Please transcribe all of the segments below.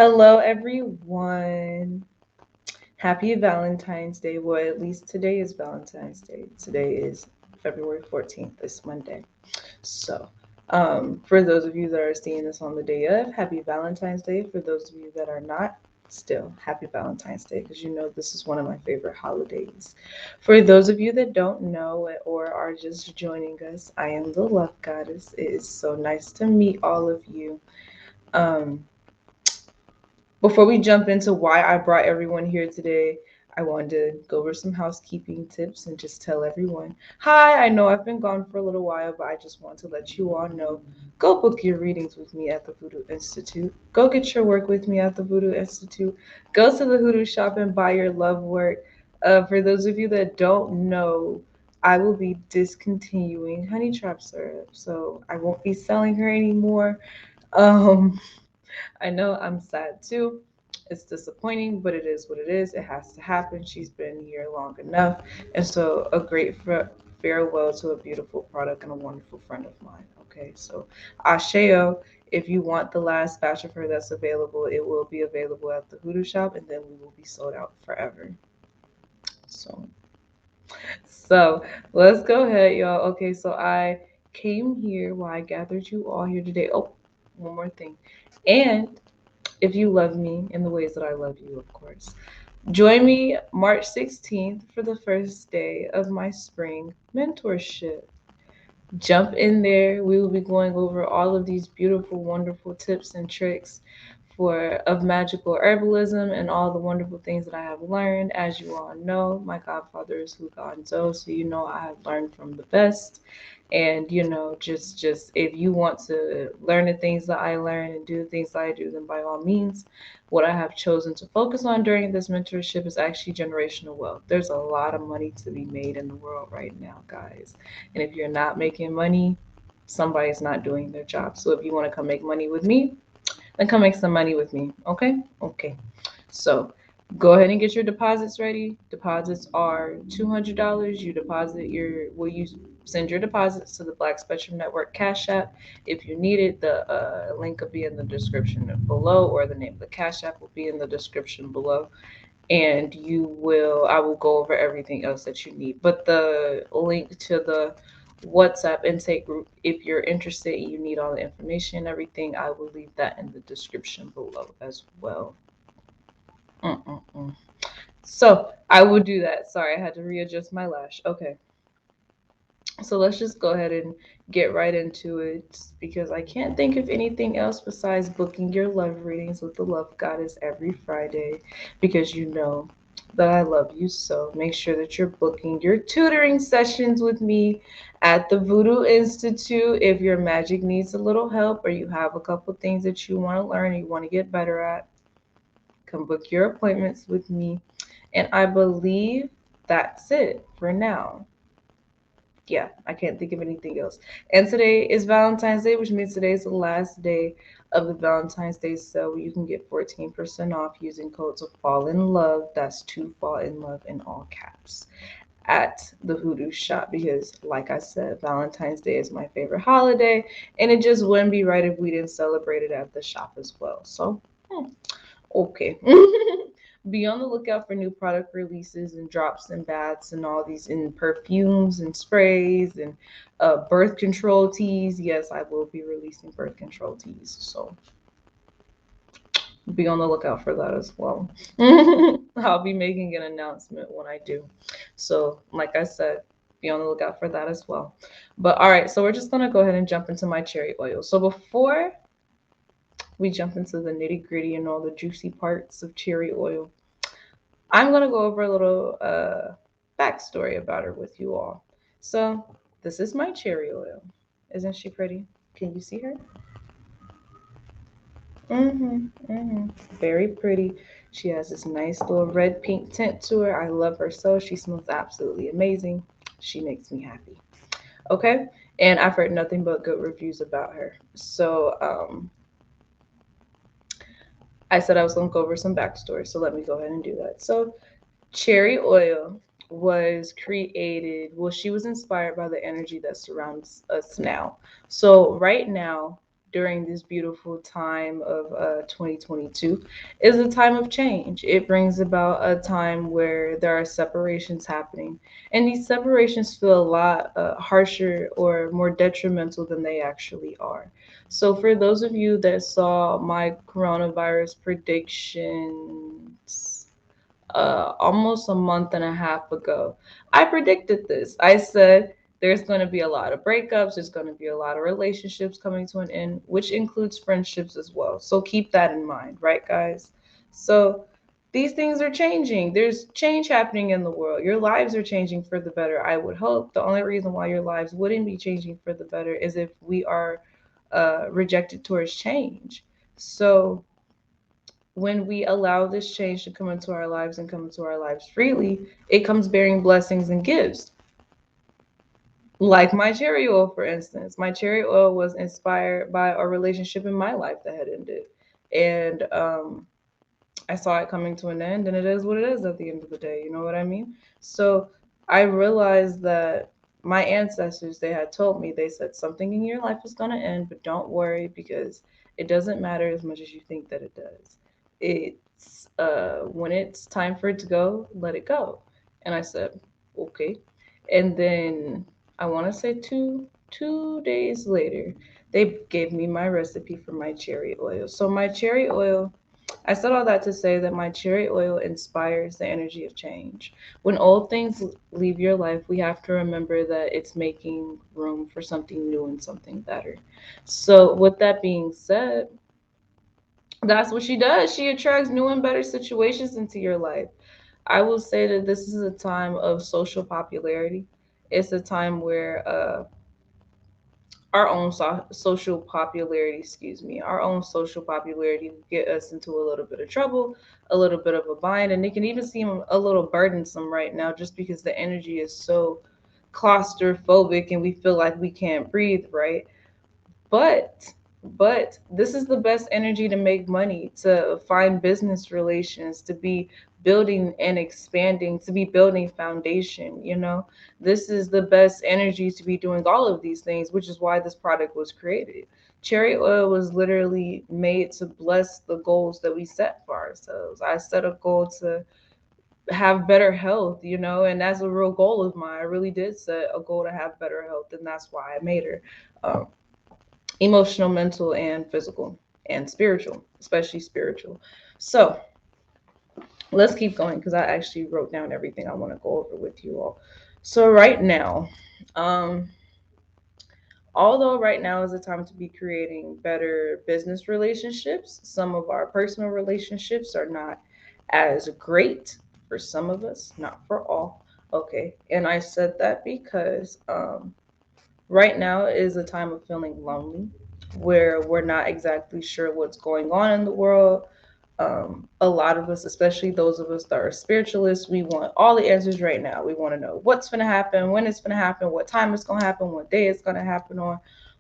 Hello, everyone. Happy Valentine's Day. Well, at least today is Valentine's Day. Today is February 14th, this Monday. So, for those of you that are seeing this on the day of, happy Valentine's Day. For those of you that are not, still happy Valentine's Day because you know this is one of my favorite holidays. For those of you that don't know or are just joining us, I am the Love Goddess. It is so nice to meet all of you. Um, Before we jump into why I brought everyone here today, I wanted to go over some housekeeping tips and just tell everyone hi. I know I've been gone for a little while, but I just want to let you all know go book your readings with me at the Voodoo Institute. Go get your work with me at the Voodoo Institute. Go to the Hoodoo shop and buy your love work. For those of you that don't know, I will be discontinuing honey trap syrup, so I won't be selling her anymore. Um, I know I'm sad too. It's disappointing, but it is what it is. It has to happen. She's been here long enough. And so, a great farewell to a beautiful product and a wonderful friend of mine. Okay, so Asheo, if you want the last batch of her that's available, it will be available at the Hoodoo shop and then we will be sold out forever. So, so let's go ahead, y'all. Okay, so I came here, I gathered you all here today. Oh, one more thing. And if you love me in the ways that I love you, of course. Join me March 16th for the first day of my spring mentorship. Jump in there. We will be going over all of these beautiful, wonderful tips and tricks of magical herbalism and all the wonderful things that I have learned. As you all know, my godfather is Huganzo, so you know I have learned from the best. And just if you want to learn the things that I learn and do the things that I do, then by all means, what I have chosen to focus on during this mentorship is actually generational wealth. There's a lot of money to be made in the world right now, guys. And if you're not making money, somebody's not doing their job. So if you want to come make money with me, then come make some money with me. Okay? Okay. So go ahead and get your deposits ready. Deposits are $200. You deposit you send your deposits to the Black Spectrum Network Cash App. If you need it, the link will be in the description below, or the name of the Cash App will be in the description below. And I will go over everything else that you need. But the link to the WhatsApp intake group, if you're interested and you need all the information and everything, I will leave that in the description below as well. Mm-mm-mm. So I will do that. Sorry, I had to readjust my lash. Okay. So let's just go ahead and get right into it because I can't think of anything else besides booking your love readings with the Love Goddess every Friday because you know that I love you. So make sure that you're booking your tutoring sessions with me at the Voodoo Institute. If your magic needs a little help or you have a couple things that you want to learn, you want to get better at, come book your appointments with me. And I believe that's it for now. Yeah, I can't think of anything else. And today is Valentine's Day, which means today is the last day of the Valentine's Day sale. You can get 14% off using code to fall in love. That's to fall in love in all caps at the Hoodoo shop because, like I said, Valentine's Day is my favorite holiday, and it just wouldn't be right if we didn't celebrate it at the shop as well. So, okay. Be on the lookout for new product releases and drops and baths and all these in perfumes and sprays and birth control teas. Yes, I will be releasing birth control teas. So be on the lookout for that as well. I'll be making an announcement when I do. So, like I said, be on the lookout for that as well. But all right, so we're just going to go ahead and jump into my cherry oil. So before we jump into the nitty gritty and all the juicy parts of cherry oil, I'm going to go over a little backstory about her with you all. So, this is my cherry oil. Isn't she pretty? Can you see her? Very pretty. She has this nice little red pink tint to her. I love her so. She smells absolutely amazing. She makes me happy. Okay? And I've heard nothing but good reviews about her. So, I said I was going to go over some backstory. So, let me go ahead and do that. So, cherry oil was created, well, she was inspired by the energy that surrounds us now. So, right now, during this beautiful time of 2022 is a time of change. It brings about a time where there are separations happening, and these separations feel a lot harsher or more detrimental than they actually are. So, for those of you that saw my coronavirus predictions almost a month and a half ago, I predicted this. I said there's going to be a lot of breakups, there's going to be a lot of relationships coming to an end, which includes friendships as well. So keep that in mind, right, guys? So these things are changing. There's change happening in the world. Your lives are changing for the better, I would hope. The only reason why your lives wouldn't be changing for the better is if we are rejected towards change. So when we allow this change to come into our lives and come into our lives freely, it comes bearing blessings and gifts. Like my cherry oil, for instance. My cherry oil was inspired by a relationship in my life that had ended. And I saw it coming to an end, and it is what it is at the end of the day. You know what I mean? So I realized that my ancestors, they had told me, they said something in your life is going to end, but don't worry because it doesn't matter as much as you think that it does. It's when it's time for it to go, let it go. And I said, okay. And then I want to say two days later, they gave me my recipe for my cherry oil. So my cherry oil, I said all that to say that my cherry oil inspires the energy of change. When old things leave your life, we have to remember that it's making room for something new and something better. So, with that being said, that's what she does. She attracts new and better situations into your life. I will say that this is a time of social popularity. It's a time where our own social popularity, excuse me, our own social popularity will get us into a little bit of trouble, a little bit of a bind, and it can even seem a little burdensome right now just because the energy is so claustrophobic and we feel like we can't breathe, right? But but this is the best energy to make money, to find business relations, to be building and expanding, to be building foundation, you know. This is the best energy to be doing all of these things, which is why this product was created. Cherry oil was literally made to bless the goals that we set for ourselves. I set a goal to have better health, you know, and that's a real goal of mine. I really did set a goal to have better health, and that's why I made her. Um, Emotional, mental, and physical, and spiritual, especially spiritual. So let's keep going because I actually wrote down everything I want to go over with you all. So, right now, um, although right now is the time to be creating better business relationships, some of our personal relationships are not as great for some of us, not for all. Okay. And I said that because right now is a time of feeling lonely, where we're not exactly sure what's going on in the world. A lot of us, especially those of us that are spiritualists, we want all the answers right now. We want to know what's going to happen, when it's going to happen, what time it's going to happen, what day it's going to happen on,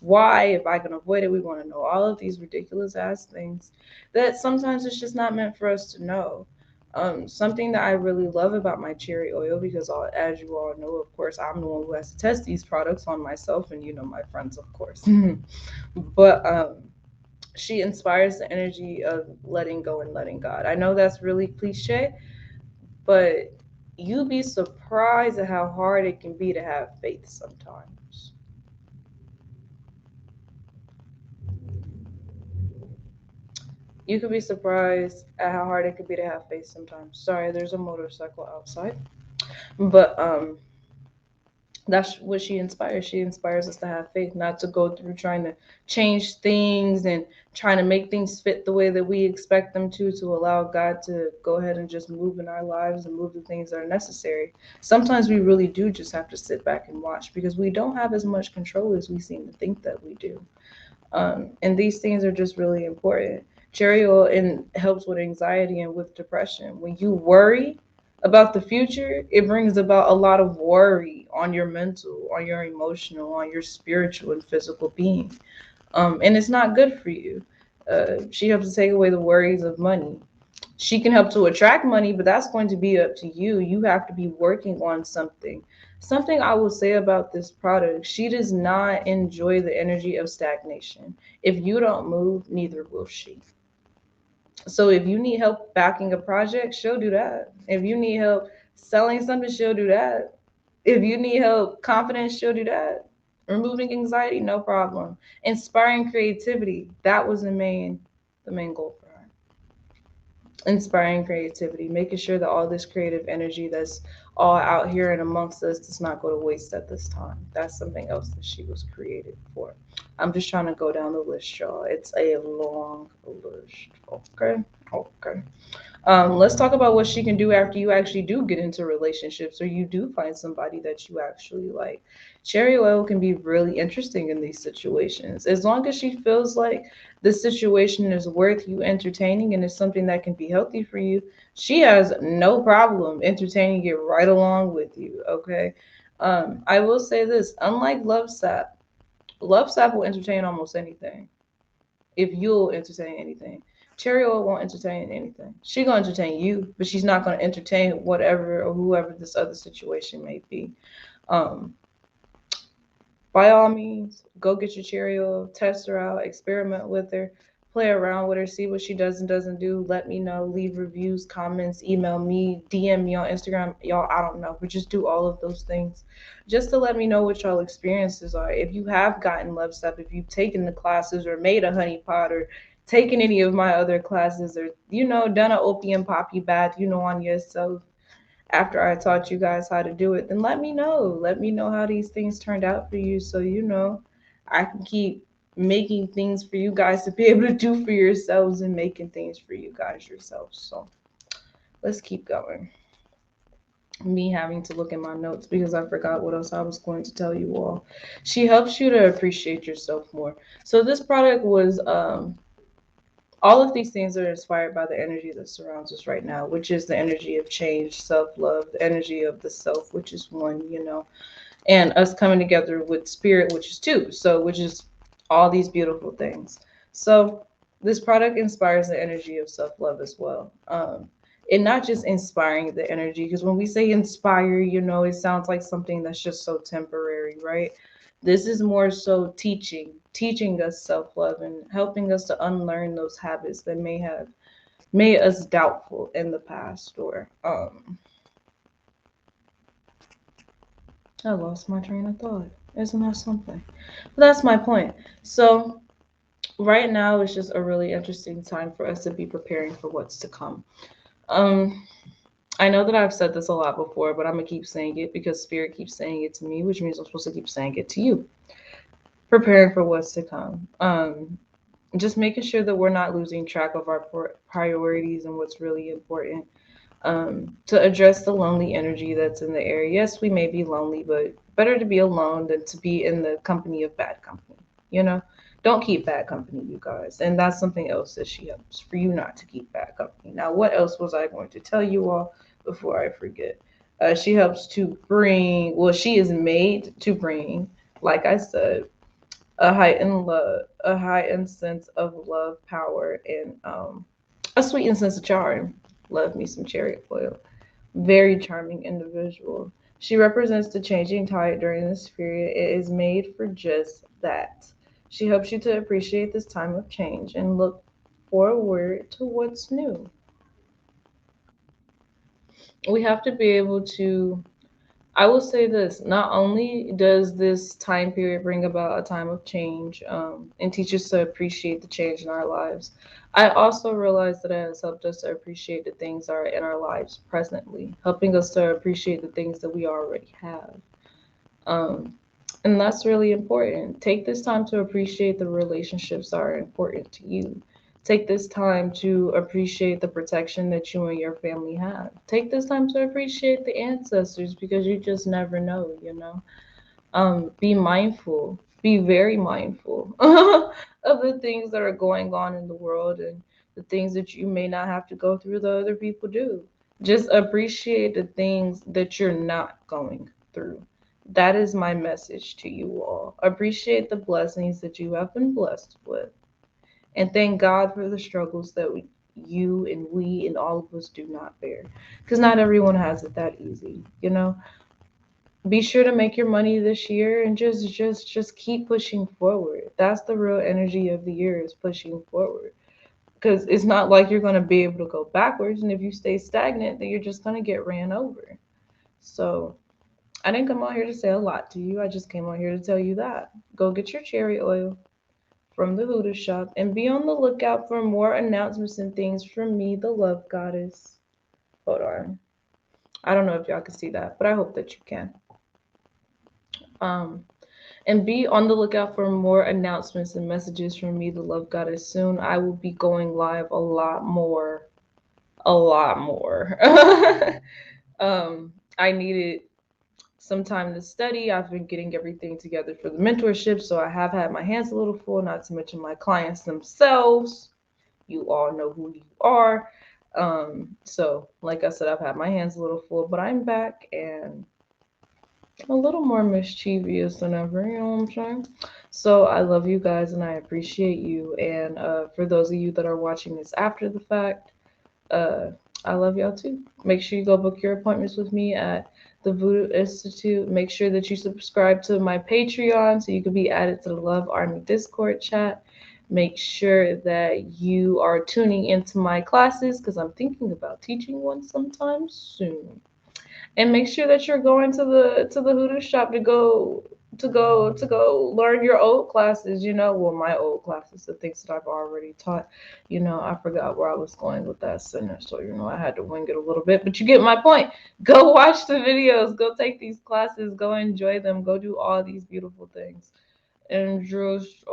why, if I can avoid it. We want to know all of these ridiculous ass things that sometimes it's just not meant for us to know. Something that I really love about my cherry oil, because as you all know, of course, I'm the one who has to test these products on myself, and you know my friends, of course. But she inspires the energy of letting go and letting God. I know that's really cliche, but you'd be surprised at how hard it can be to have faith sometimes. You could be surprised at how hard it could be to have faith sometimes. Sorry, there's a motorcycle outside. But that's what she inspires. She inspires us to have faith, not to go through trying to change things and trying to make things fit the way that we expect them to allow God to go ahead and just move in our lives and move the things that are necessary. Sometimes we really do just have to sit back and watch because we don't have as much control as we seem to think that we do. And these things are just really important. Cherry oil helps with anxiety and with depression. When you worry about the future, it brings about a lot of worry on your mental, on your emotional, on your spiritual and physical being. And it's not good for you. She helps to take away the worries of money. She can help to attract money, but that's going to be up to you. You have to be working on something Something I will say about this product, she does not enjoy the energy of stagnation. If you don't move, neither will she. So if you need help backing a project, she'll do that. If you need help selling something, she'll do that. If you need help confidence, she'll do that. Removing anxiety, no problem. Inspiring creativity, that was the main goal for her. Inspiring creativity, making sure that all this creative energy that's all out here and amongst us does not go to waste at this time. That's something else that she was created for. I'm just trying to go down the list, y'all. It's a long list. Okay. Okay. Let's talk about what she can do after you actually do get into relationships or you do find somebody that you actually like. Cherry oil can be really interesting in these situations. As long as she feels like the situation is worth you entertaining and is something that can be healthy for you, she has no problem entertaining it right along with you. Okay. I will say this, unlike Love Sap will entertain almost anything if you'll entertain anything. Cherry Oil won't entertain anything. She gonna entertain you, but she's not gonna entertain whatever or whoever this other situation may be. Um, by all means, go get your cherry oil, test her out, experiment with her, play around with her, see what she does and doesn't do. Let me know, leave reviews, comments, email me, DM me on Instagram. Y'all, I don't know, but just do all of those things just to let me know what y'all experiences are. If you have gotten love stuff, if you've taken the classes or made a honey pot or taken any of my other classes or, done an opium poppy bath, on yourself after I taught you guys how to do it, then let me know. Let me know how these things turned out for you so I can keep making things for you guys to be able to do for yourselves and making things for you guys yourselves. So let's keep going. Me having to look at my notes because I forgot what else I was going to tell you all. She helps you to appreciate yourself more. So this product was all of these things are inspired by the energy that surrounds us right now, which is the energy of change, self love, the energy of the self, which is one, and us coming together with spirit, which is two. So, which is all these beautiful things. So, this product inspires the energy of self love as well. And not just inspiring the energy, because when we say inspire, it sounds like something that's just so temporary, right? This is more so teaching us self love and helping us to unlearn those habits that may have made us doubtful in the past or I lost my train of thought. Isn't that something? But that's my point. So right now is just a really interesting time for us to be preparing for what's to come. Um, I know that I've said this a lot before, but I'm gonna keep saying it because Spirit keeps saying it to me, which means I'm supposed to keep saying it to you. Preparing for what's to come. Just making sure that we're not losing track of our priorities and what's really important. To address the lonely energy that's in the air. Yes, we may be lonely, but better to be alone than to be in the company of bad company. You know, don't keep bad company, you guys. And that's something else that she helps for you not to keep bad company. Now, what else was I going to tell you all before I forget? She helps to bring, well, she is made to bring, like I said, a heightened sense of love, power, and a sweetened sense of charm. Love me some cherry oil. Very charming individual. She represents the changing tide during this period. It is made for just that. She helps you to appreciate this time of change and look forward to what's new. We have to be able to, I will say this, not only does this time period bring about a time of change and teach us to appreciate the change in our lives, I also realize that it has helped us to appreciate the things that are in our lives presently, helping us to appreciate the things that we already have. Um, and that's really important. Take this time to appreciate the relationships that are important to you. Take this time to appreciate the protection that you and your family have. Take this time to appreciate the ancestors because you just never know. Be mindful, be very mindful of the things that are going on in the world and the things that you may not have to go through that other people do. Just appreciate the things that you're not going through. That is my message to you all. Appreciate the blessings that you have been blessed with. And thank God for the struggles that you and we and all of us do not bear. Because not everyone has it that easy. be sure to make your money this year and just keep pushing forward. That's the real energy of the year, is pushing forward. Because it's not like you're going to be able to go backwards, and if you stay stagnant, then you're just going to get ran over. So I didn't come out here to say a lot to you. I just came out here to tell you that go get your cherry oil from the Huda shop, and be on the lookout for more announcements and things from me, the love goddess. Hold on. I don't know if y'all can see that, but I hope that you can. Um, and be on the lookout for more announcements and messages from me, the love goddess. Soon I will be going live a lot more. A lot more. I needed some time to study. I've been getting everything together for the mentorship, so I have had my hands a little full, not to mention my clients themselves. You all know who you are. So, like I said, I've had my hands a little full, but I'm back and a little more mischievous than ever, you know what I'm saying? So, I love you guys and I appreciate you. And for those of you that are watching this after the fact, uh, I love y'all too. Make sure you go book your appointments with me at the Voodoo Institute. Make sure that you subscribe to my Patreon so you can be added to the Love Army Discord chat. Make sure that you are tuning into my classes because I'm thinking about teaching one sometime soon. And make sure that you're going to the Hoodoo shop to go learn your old classes, well, my old classes, the things that I've already taught. I forgot where I was going with that sentence, so I had to wing it a little bit, but you get my point. Go watch the videos, go take these classes, go enjoy them, go do all these beautiful things. And just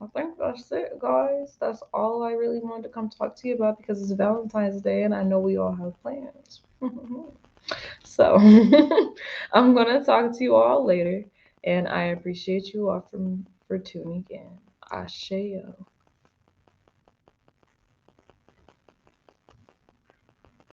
I think that's it, guys. That's all I really wanted to come talk to you about because it's Valentine's Day and I know we all have plans. So I'm gonna talk to you all later, and I appreciate you all for tuning in. Asheo.